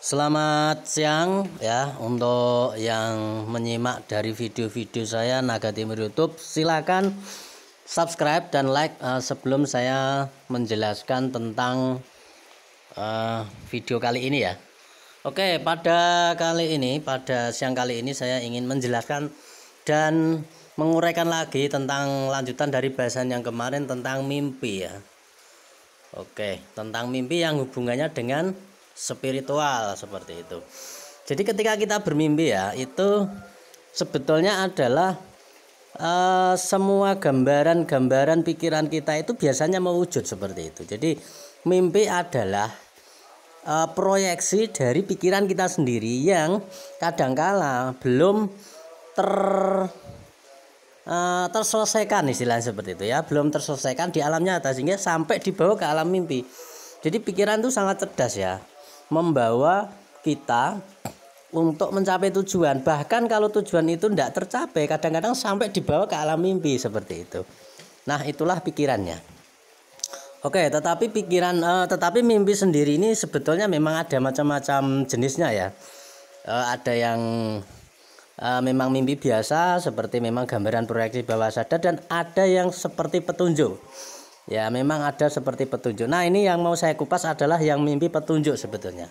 Selamat siang ya untuk yang menyimak dari video-video saya Naga Timur YouTube. Silakan subscribe dan like sebelum saya menjelaskan tentang video kali ini ya. Oke, pada siang kali ini saya ingin menjelaskan dan menguraikan lagi tentang lanjutan dari bahasan yang kemarin tentang mimpi ya. Oke, tentang mimpi yang hubungannya dengan spiritual seperti itu. Jadi ketika kita bermimpi ya, itu sebetulnya adalah semua gambaran-gambaran pikiran kita itu biasanya mewujud seperti itu. Jadi mimpi adalah proyeksi dari pikiran kita sendiri yang kadangkala belum terselesaikan, istilahnya seperti itu ya, belum terselesaikan di alam nyata sehingga sampai dibawa ke alam mimpi. Jadi pikiran itu sangat cerdas ya, membawa kita untuk mencapai tujuan. Bahkan kalau tujuan itu tidak tercapai, kadang-kadang sampai dibawa ke alam mimpi seperti itu. Nah, itulah pikirannya. Oke, tetapi mimpi sendiri ini sebetulnya memang ada macam-macam jenisnya ya. Ada yang memang mimpi biasa seperti memang gambaran proyeksi bawah sadar, dan ada yang seperti petunjuk. Ya, memang ada seperti petunjuk. Nah, ini yang mau saya kupas adalah yang mimpi petunjuk sebetulnya.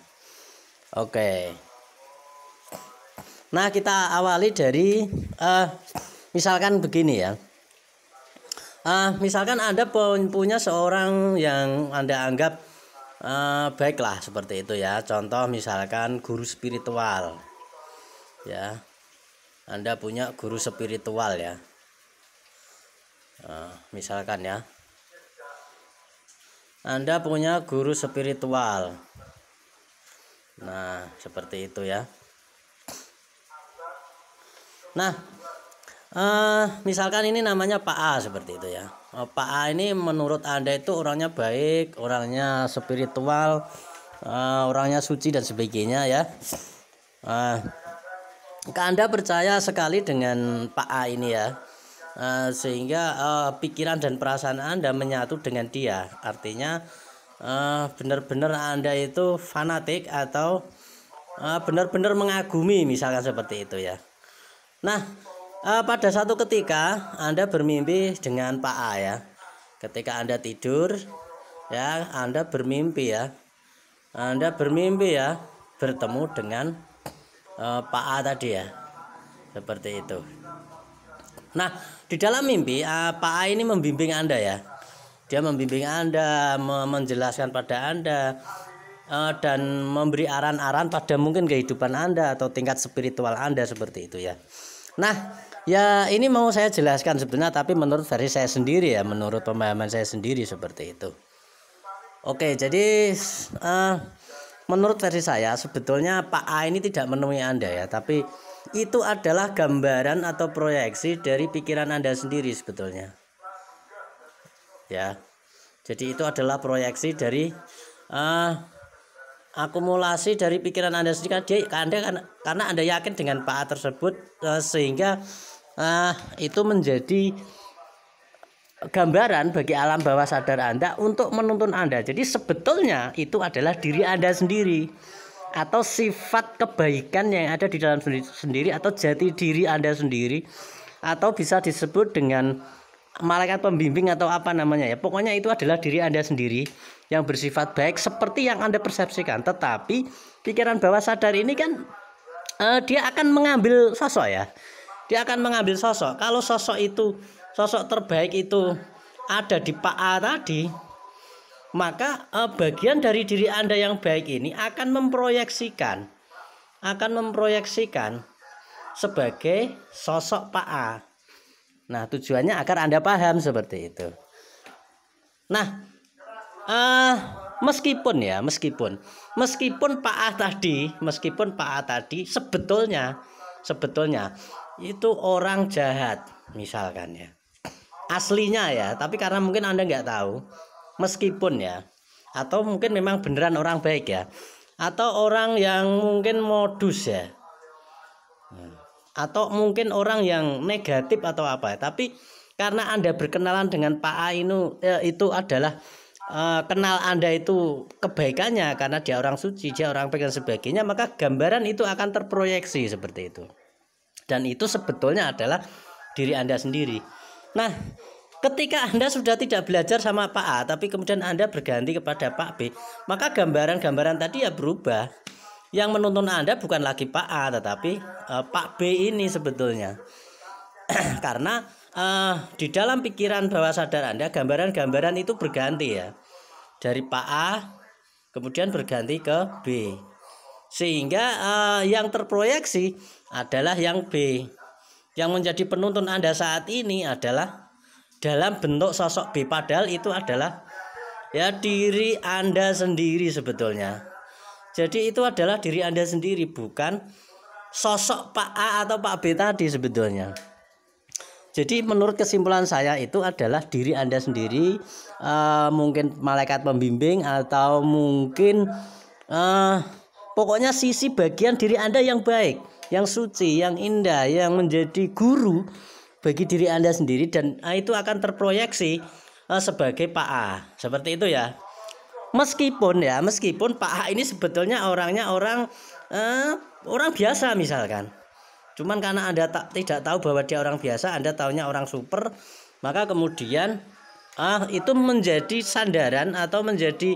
Oke. Nah, kita awali dari misalkan begini ya. Misalkan Anda punya seorang yang Anda anggap baiklah seperti itu ya. Contoh misalkan guru spiritual. Ya. Anda punya guru spiritual ya. Misalkan ya. Anda punya guru spiritual. Nah, seperti itu ya. Nah, misalkan ini namanya Pak A seperti itu ya. Pak A ini menurut Anda itu orangnya baik, orangnya spiritual, orangnya suci dan sebagainya ya. Anda percaya sekali dengan Pak A ini ya. Sehingga pikiran dan perasaan Anda menyatu dengan dia. Artinya benar-benar Anda itu fanatik atau benar-benar mengagumi, misalkan seperti itu ya. Nah, pada satu ketika Anda bermimpi dengan Pak A ya. Ketika Anda tidur ya, Anda bermimpi ya. Anda bermimpi ya bertemu dengan Pak A tadi ya. Seperti itu. Nah, di dalam mimpi Pak A ini membimbing Anda ya. Dia membimbing Anda, menjelaskan pada Anda, dan memberi aran-aran pada mungkin kehidupan Anda atau tingkat spiritual Anda seperti itu ya. Nah, ya ini mau saya jelaskan sebenarnya, tapi menurut versi saya sendiri ya, menurut pemahaman saya sendiri seperti itu. Oke, jadi menurut versi saya sebetulnya Pak A ini tidak menemui Anda ya, tapi itu adalah gambaran atau proyeksi dari pikiran Anda sendiri sebetulnya. Ya. Jadi itu adalah proyeksi dari akumulasi dari pikiran Anda sendiri. Karena Anda yakin dengan Pak A tersebut, sehingga itu menjadi gambaran bagi alam bawah sadar Anda untuk menuntun Anda. Jadi sebetulnya itu adalah diri Anda sendiri, atau sifat kebaikan yang ada di dalam sendiri, atau jati diri Anda sendiri, atau bisa disebut dengan malaikat pembimbing atau apa namanya ya. Pokoknya itu adalah diri Anda sendiri yang bersifat baik seperti yang Anda persepsikan. Tetapi pikiran bawah sadar ini kan dia akan mengambil sosok ya. Dia akan mengambil sosok. Kalau sosok terbaik itu ada di Pak A tadi, maka bagian dari diri Anda yang baik ini akan memproyeksikan sebagai sosok Pak A. Nah, tujuannya agar Anda paham seperti itu. Nah, meskipun Pak A tadi sebetulnya itu orang jahat misalkan ya. Aslinya ya, tapi karena mungkin Anda nggak tahu. Meskipun ya, atau mungkin memang beneran orang baik ya, atau orang yang mungkin modus ya, atau mungkin orang yang negatif atau apa. Tapi karena Anda berkenalan dengan Pak A itu adalah kenal Anda itu kebaikannya karena dia orang suci, dia orang baik dan sebagainya, maka gambaran itu akan terproyeksi seperti itu. Dan itu sebetulnya adalah diri Anda sendiri. Nah, ketika Anda sudah tidak belajar sama Pak A, tapi kemudian Anda berganti kepada Pak B, maka gambaran-gambaran tadi ya berubah. Yang menuntun Anda bukan lagi Pak A, tetapi Pak B ini sebetulnya. Karena di dalam pikiran bawah sadar Anda, gambaran-gambaran itu berganti ya. Dari Pak A, kemudian berganti ke B. Sehingga yang terproyeksi adalah yang B. Yang menjadi penuntun Anda saat ini adalah dalam bentuk sosok B, padahal itu adalah ya diri Anda sendiri sebetulnya. Jadi itu adalah diri Anda sendiri, bukan sosok Pak A atau Pak B tadi sebetulnya. Jadi menurut kesimpulan saya itu adalah diri Anda sendiri, mungkin malaikat pembimbing atau mungkin pokoknya sisi bagian diri Anda yang baik, yang suci, yang indah, yang menjadi guru bagi diri Anda sendiri, dan itu akan terproyeksi sebagai Pak A. Seperti itu ya. Meskipun Pak A ini sebetulnya orangnya orang biasa misalkan. Cuman karena Anda tidak tahu bahwa dia orang biasa, Anda taunya orang super, maka kemudian itu menjadi sandaran atau menjadi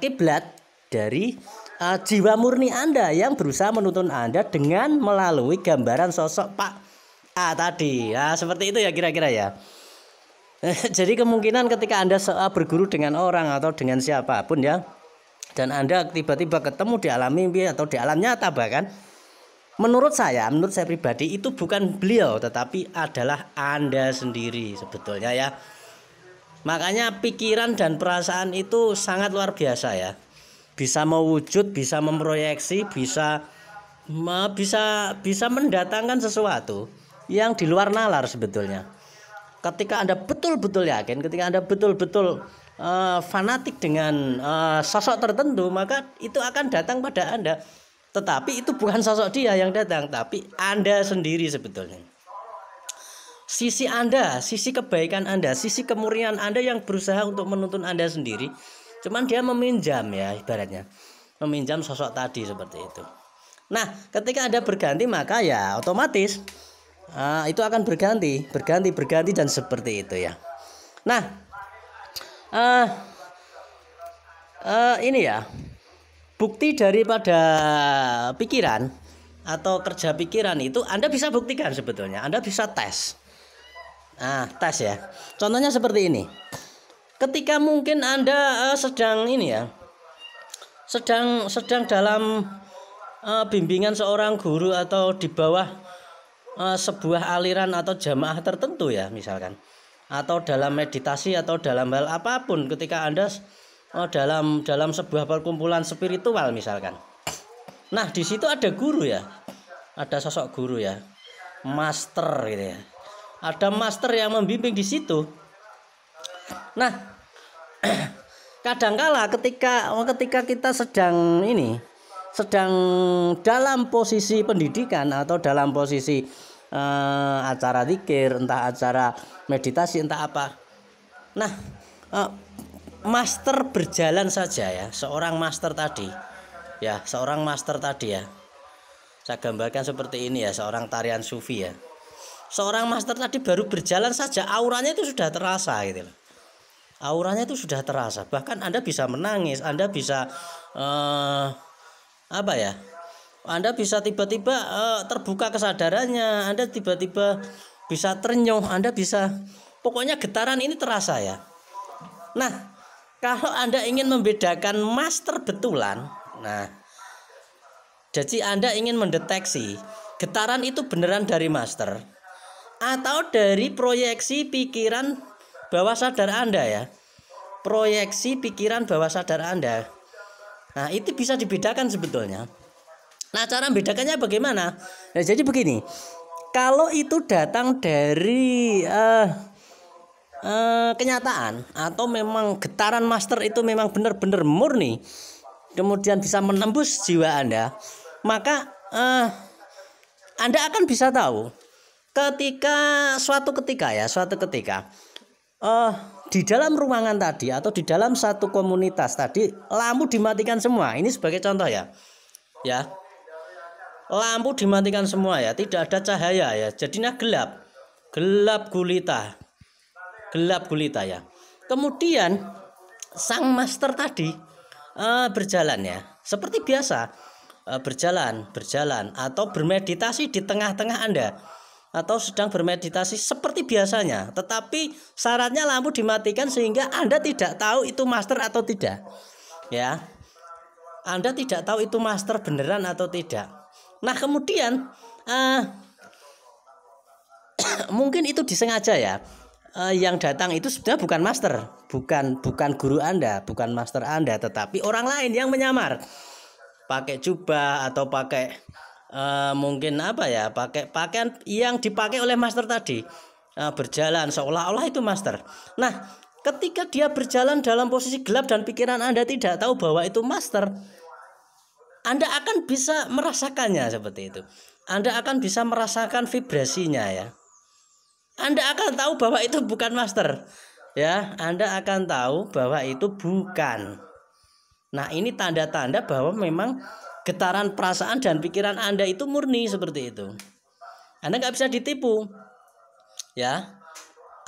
kiblat dari jiwa murni Anda yang berusaha menuntun Anda dengan melalui gambaran sosok Pak A tadi. Nah, seperti itu ya kira-kira ya. Jadi kemungkinan ketika Anda berguru dengan orang atau dengan siapapun ya, dan Anda tiba-tiba ketemu di alam mimpi atau di alam nyata bahkan, menurut saya pribadi itu bukan beliau tetapi adalah Anda sendiri sebetulnya ya. Makanya pikiran dan perasaan itu sangat luar biasa ya. Bisa mewujud, bisa memproyeksi, bisa mendatangkan sesuatu yang di luar nalar sebetulnya. Ketika Anda betul-betul yakin, ketika Anda betul-betul fanatik dengan sosok tertentu, maka itu akan datang pada Anda. Tetapi itu bukan sosok dia yang datang, tapi Anda sendiri sebetulnya. Sisi Anda, sisi kebaikan Anda, sisi kemurnian Anda yang berusaha untuk menuntun Anda sendiri. Cuman dia meminjam ya ibaratnya. Meminjam sosok tadi seperti itu. Nah, ketika Anda berganti maka ya otomatis itu akan berganti dan seperti itu ya. Nah, ini ya bukti daripada pikiran atau kerja pikiran itu Anda bisa buktikan sebetulnya. Anda bisa tes. Tes ya. Contohnya seperti ini. Ketika mungkin Anda sedang ini ya, sedang dalam bimbingan seorang guru atau di bawah sebuah aliran atau jamaah tertentu ya misalkan, atau dalam meditasi atau dalam hal apapun, ketika Anda dalam sebuah perkumpulan spiritual misalkan. Nah, di situ ada guru ya, ada sosok guru ya, master gitu ya, ada master yang membimbing di situ. Nah, kadangkala ketika kita sedang dalam posisi pendidikan atau dalam posisi acara zikir, entah acara meditasi, entah apa. Nah, master berjalan saja ya, seorang master tadi ya. Saya gambarkan seperti ini ya, seorang tarian sufi ya. Seorang master tadi baru berjalan saja, auranya itu sudah terasa gitu loh. Auranya itu sudah terasa. Bahkan Anda bisa menangis, Anda bisa Anda bisa tiba-tiba terbuka kesadarannya, Anda tiba-tiba bisa terenyuh, Anda bisa, pokoknya getaran ini terasa ya. Nah, kalau Anda ingin membedakan master betulan, nah, jadi Anda ingin mendeteksi getaran itu beneran dari master atau dari proyeksi pikiran bawah sadar Anda ya. Proyeksi pikiran bawah sadar Anda. Nah, itu bisa dibedakan sebetulnya. Nah, cara membedakannya bagaimana? Nah, jadi begini, kalau itu datang dari kenyataan atau memang getaran master itu memang benar-benar murni, kemudian bisa menembus jiwa Anda, maka Anda akan bisa tahu ketika suatu ketika di dalam ruangan tadi atau di dalam satu komunitas tadi lampu dimatikan semua. Ini sebagai contoh ya. Ya. Lampu dimatikan semua ya, tidak ada cahaya ya. Jadinya gelap. Gelap gulita. Gelap gulita ya. Kemudian sang master tadi berjalan ya. Seperti biasa, berjalan atau bermeditasi di tengah-tengah Anda, atau sedang bermeditasi seperti biasanya, tetapi syaratnya lampu dimatikan sehingga Anda tidak tahu itu master atau tidak. Ya. Anda tidak tahu itu master beneran atau tidak. Nah, kemudian mungkin itu disengaja ya. Yang datang itu sebenarnya bukan master, bukan guru Anda, bukan master Anda, tetapi orang lain yang menyamar. Pakai jubah atau pakai mungkin apa ya, pakai pakaian yang dipakai oleh master tadi, berjalan seolah-olah itu master. Nah, ketika dia berjalan dalam posisi gelap dan pikiran Anda tidak tahu bahwa itu master, Anda akan bisa merasakannya seperti itu. Anda akan bisa merasakan vibrasinya ya. Anda akan tahu bahwa itu bukan master. Ya, Anda akan tahu bahwa itu bukan. Nah, ini tanda-tanda bahwa memang getaran perasaan dan pikiran Anda itu murni seperti itu. Anda nggak bisa ditipu. Ya,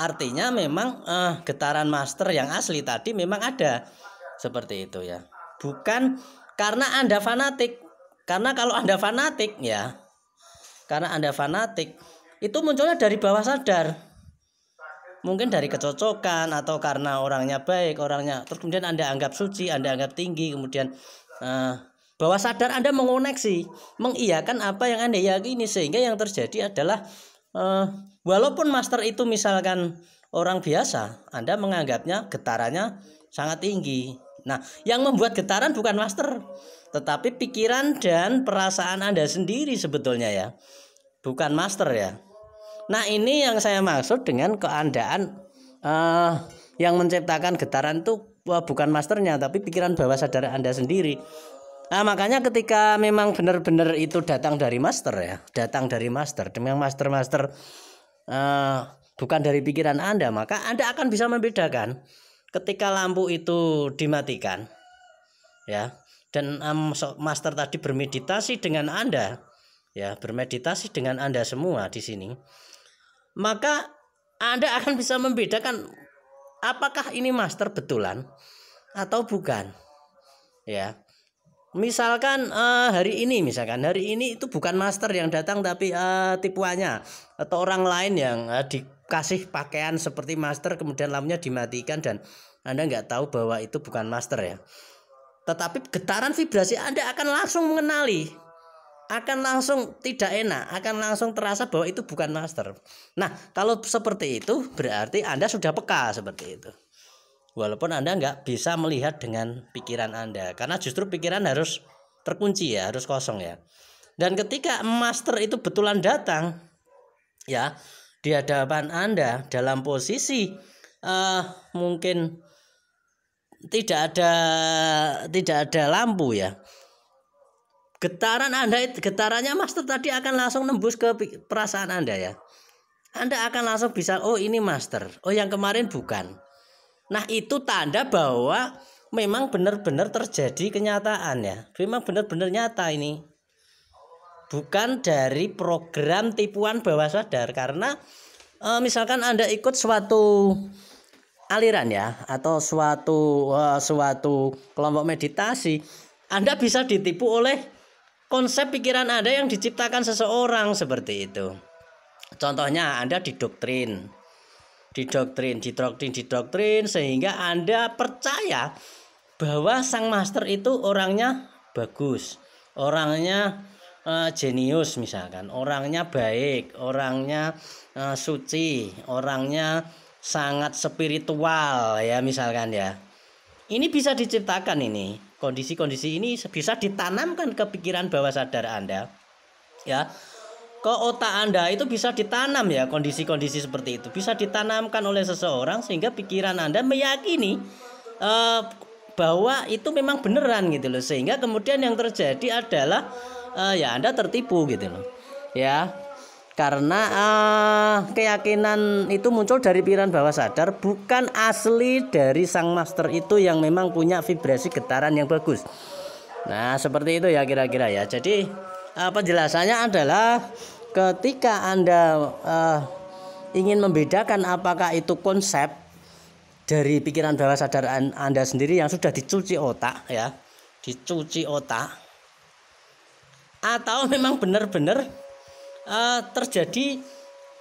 artinya memang getaran master yang asli tadi memang ada seperti itu ya. Bukan karena Anda fanatik. Karena kalau Anda fanatik ya, karena Anda fanatik itu munculnya dari bawah sadar. Mungkin dari kecocokan atau karena orangnya baik, orangnya terus kemudian Anda anggap suci, Anda anggap tinggi, kemudian bawah sadar Anda mengoneksi, mengiyakan apa yang Anda yakini, sehingga yang terjadi adalah walaupun master itu misalkan orang biasa, Anda menganggapnya getarannya sangat tinggi. Nah, yang membuat getaran bukan master, tetapi pikiran dan perasaan Anda sendiri sebetulnya ya, bukan master ya. Nah, ini yang saya maksud dengan keadaan yang menciptakan getaran itu bukan masternya, tapi pikiran bawah sadar Anda sendiri. Nah, makanya ketika memang benar-benar itu datang dari master ya, datang dari master, memang master bukan dari pikiran Anda, maka Anda akan bisa membedakan ketika lampu itu dimatikan, ya, dan master tadi bermeditasi dengan Anda, ya, bermeditasi dengan Anda semua di sini. Maka Anda akan bisa membedakan apakah ini master betulan atau bukan. Ya. Misalkan hari ini itu bukan master yang datang, tapi tipuannya atau orang lain yang dikasih pakaian seperti master kemudian lampunya dimatikan dan Anda nggak tahu bahwa itu bukan master ya. Tetapi getaran vibrasi Anda akan langsung mengenali, akan langsung tidak enak, akan langsung terasa bahwa itu bukan master. Nah, kalau seperti itu berarti Anda sudah peka seperti itu. Walaupun Anda nggak bisa melihat dengan pikiran Anda, karena justru pikiran harus terkunci ya, harus kosong ya. Dan ketika master itu betulan datang ya di hadapan Anda dalam posisi mungkin tidak ada lampu ya, getarannya master tadi akan langsung nembus ke perasaan Anda ya. Anda akan langsung bisa, oh ini master, oh yang kemarin bukan. Nah, itu tanda bahwa memang benar-benar terjadi kenyataan ya. Memang benar-benar nyata ini. Bukan dari program tipuan bawah sadar. Karena misalkan Anda ikut suatu aliran ya, atau suatu kelompok meditasi, Anda bisa ditipu oleh konsep pikiran Anda yang diciptakan seseorang seperti itu. Contohnya Anda didoktrin sehingga Anda percaya bahwa sang master itu orangnya bagus, orangnya jenius misalkan, orangnya baik, orangnya suci, orangnya sangat spiritual ya misalkan ya. Ini bisa diciptakan, ini kondisi-kondisi ini bisa ditanamkan ke pikiran bawah sadar Anda ya. Ke otak Anda itu bisa ditanam ya, kondisi-kondisi seperti itu bisa ditanamkan oleh seseorang sehingga pikiran Anda meyakini bahwa itu memang beneran gitu loh, sehingga kemudian yang terjadi adalah ya Anda tertipu gitu loh ya. karena keyakinan itu muncul dari pikiran bawah sadar, bukan asli dari sang master itu yang memang punya vibrasi getaran yang bagus. Nah, seperti itu ya kira-kira ya. Jadi penjelasannya adalah ketika Anda ingin membedakan apakah itu konsep dari pikiran bawah sadar Anda sendiri yang sudah dicuci otak ya, dicuci otak, atau memang benar-benar terjadi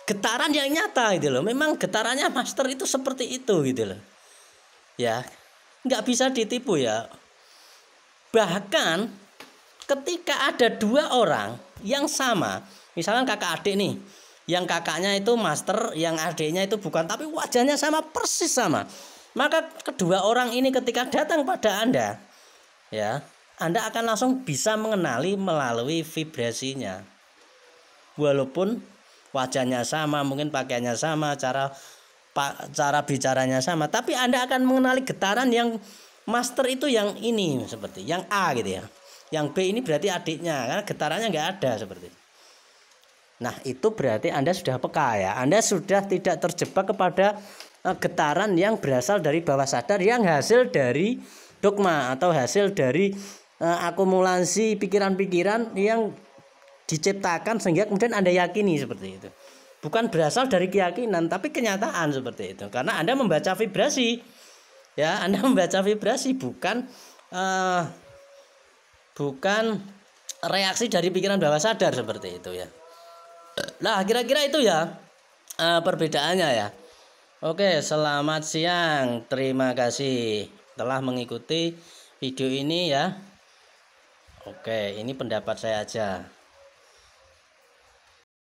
getaran yang nyata gitu loh. Memang getarannya master itu seperti itu gitu loh. Ya, nggak bisa ditipu ya. Bahkan ketika ada dua orang yang sama, misalkan kakak adik nih, yang kakaknya itu master, yang adiknya itu bukan, tapi wajahnya sama, persis sama. Maka kedua orang ini ketika datang pada Anda, ya, Anda akan langsung bisa mengenali melalui vibrasinya. Walaupun wajahnya sama, mungkin pakaiannya sama, cara bicaranya sama, tapi Anda akan mengenali getaran yang master itu yang ini, seperti yang A gitu ya. Yang B ini berarti adiknya, karena getarannya nggak ada seperti itu. Nah, itu berarti Anda sudah peka ya. Anda sudah tidak terjebak kepada getaran yang berasal dari bawah sadar, yang hasil dari dogma atau hasil dari akumulasi pikiran-pikiran yang diciptakan sehingga kemudian Anda yakini seperti itu. Bukan berasal dari keyakinan, tapi kenyataan seperti itu. Karena Anda membaca vibrasi. Ya, Anda membaca vibrasi, bukan reaksi dari pikiran bawah sadar seperti itu ya. Nah, kira-kira itu ya perbedaannya ya. Oke, selamat siang. Terima kasih telah mengikuti video ini ya. Oke, ini pendapat saya aja.